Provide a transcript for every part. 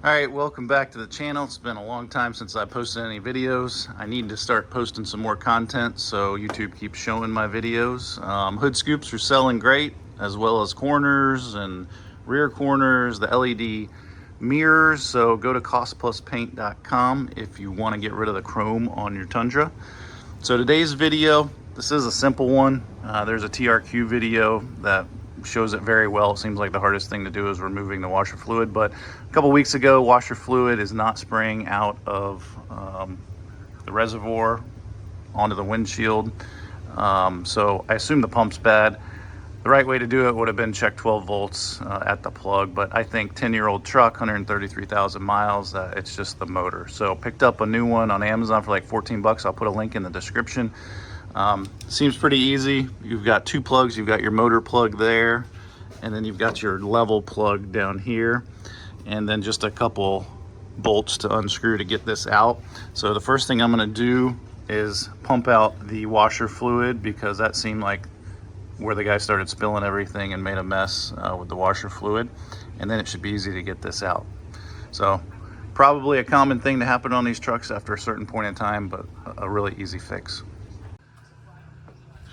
All right, welcome back to the channel. It's been a long time since I posted any videos. I need to start posting some more content so YouTube keeps showing my videos. Hood scoops are selling great, as well as corners and rear corners, the LED mirrors. So go to costpluspaint.com if you want to get rid of the chrome on your Tundra. So today's video, this is a simple one. There's a TRQ video that shows it very well. It seems like the hardest thing to do is removing the washer fluid, but a couple weeks ago, washer fluid is not spraying out of the reservoir onto the windshield. So I assume the pump's bad. The right way to do it would have been check 12 volts at the plug, but I think 10-year-old truck, 133,000 miles, it's just the motor. So picked up a new one on Amazon for like 14 bucks. I'll put a link in the description. Seems pretty easy. You've got two plugs. You've got your motor plug there, and then you've got your level plug down here, and then just a couple bolts to unscrew to get this out. So the first thing I'm going to do is pump out the washer fluid, because that seemed like where the guy started spilling everything and made a mess with the washer fluid, and then it should be easy to get this out. So probably a common thing to happen on these trucks after a certain point in time, but a really easy fix.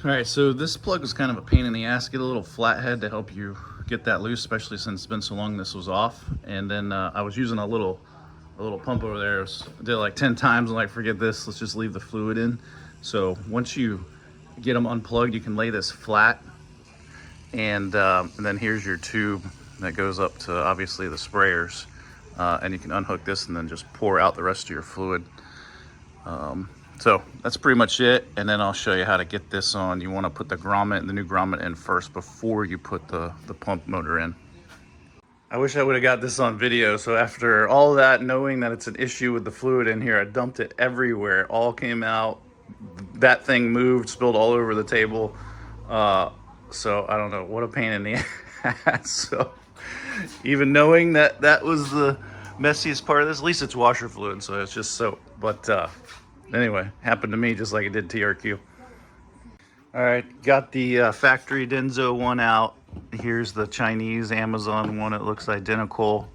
All right, so this plug was kind of a pain in the ass. Get a little flathead to help you get that loose, especially since it's been so long this was off. And then I was using a little pump over there. I did it like 10 times. I'm like, forget this, let's just leave the fluid in. So once you get them unplugged, you can lay this flat, and then here's your tube that goes up to obviously the sprayers, and you can unhook this and then just pour out the rest of your fluid. So that's pretty much it, and then I'll show you how to get this on. You want to put the new grommet in first before you put the pump motor in. I wish I would have got this on video. So after all that, knowing that it's an issue with the fluid in here, I dumped it everywhere. It all came out. That thing moved, spilled all over the table. So I don't know, what a pain in the ass. So even knowing that that was the messiest part of this, at least it's washer fluid, so it's just soap. But anyway, happened to me just like it did TRQ. All right, got the factory Denso one out. Here's the Chinese Amazon one. It looks identical.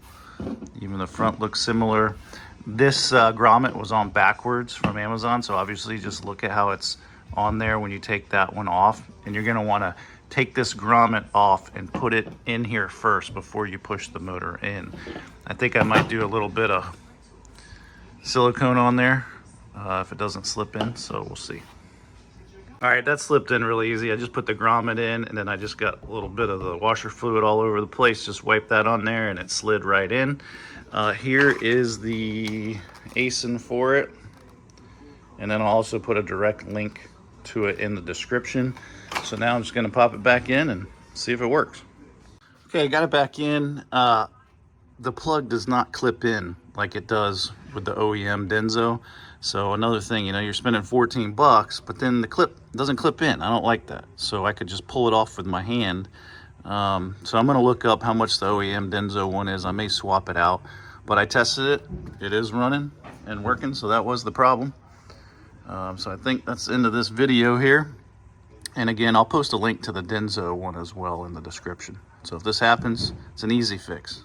Even the front looks similar. This grommet was on backwards from Amazon, so obviously just look at how it's on there when you take that one off. And you're gonna wanna take this grommet off and put it in here first before you push the motor in. I think I might do a little bit of silicone on there if it doesn't slip in, so we'll see. All right, that slipped in really easy. I just put the grommet in, and then I just got a little bit of the washer fluid all over the place. Just wiped that on there, and it slid right in. Here is the ASIN for it, and then I'll also put a direct link to it in the description. So now I'm just gonna pop it back in and see if it works. Okay, I got it back in. The plug does not clip in like it does with the OEM Denso. So another thing, you're spending 14 bucks, but then the clip doesn't clip in. I don't like that. So I could just pull it off with my hand. So I'm gonna look up how much the OEM Denso one is. I may swap it out, but I tested it. It is running and working, so that was the problem. So I think that's the end of this video here. And again, I'll post a link to the Denso one as well in the description. So if this happens, it's an easy fix.